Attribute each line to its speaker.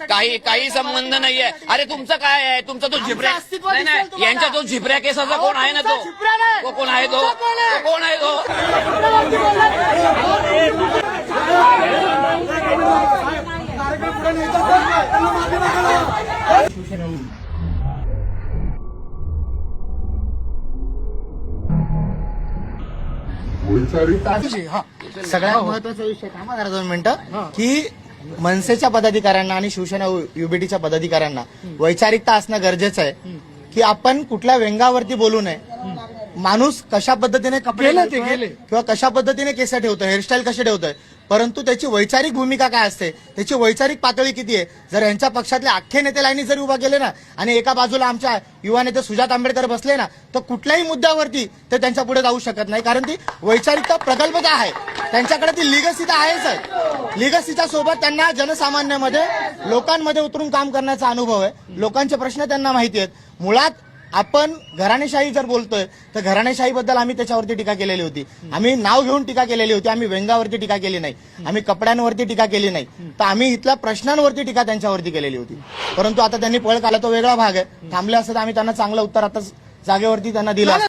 Speaker 1: काही संबंध नाहीये. अरे तुमचं काय आहे? तुमचा तो झिपऱ्या नाही, यांच्या तो झिपऱ्या केसाचा कोण आहे ना तो कोण आहे तो कोण आहे तो?
Speaker 2: सगळ्यात महत्वाचा विषय थांबा जरा 2 मिनिटं की मनसेच्या पदाधिकाऱ्यांना आणि शिवसेना युबीटीच्या पदाधिकाऱ्यांना वैचारिकता असणं गरजेचं आहे की आपण कुठल्या व्यंगावरती बोलू नये. माणूस कशा पद्धतीने कपडे घालतोय किंवा कशा पद्धतीने केस ठेवतोय, हेअरस्टाईल कशी ठेवतोय, परंतु त्याची वैचारिक भूमिका काय असते, त्याची वैचारिक पातळी किती आहे. जर यांच्या पक्षातले अख्खे नेते लाईनी जर उभा केले ना आणि एका बाजूला आमच्या युवा नेते सुजात आंबेडकर बसले ना तर कुठल्याही मुद्द्यावरती ते त्यांच्या पुढे जाऊ शकत नाही. कारण ती वैचारिकता प्रगल्भता आहे त्यांच्याकडे, ती लिगसी तर आहेच आहे. लिगसीच्या सोबत त्यांना जनसामान्यामध्ये लोकांमध्ये उतरून काम करण्याचा अनुभव आहे. लोकांचे प्रश्न त्यांना माहिती आहेत. मुळात आपण घराणेशाही जर बोलतोय तर घराणेशाहीबद्दल आम्ही त्याच्यावरती टीका केलेली होती. आम्ही नाव घेऊन टीका केलेली होती. आम्ही व्यंगावरती टीका केली नाही, आम्ही कपड्यांवरती टीका केली नाही. तर आम्ही इथल्या प्रश्नांवरती टीका त्यांच्यावरती केलेली होती. परंतु आता त्यांनी पळ काढला तो वेगळा भाग आहे. थांबले असतं तर आम्ही त्यांना चांगलं उत्तर आता जागेवरती त्यांना दिलं.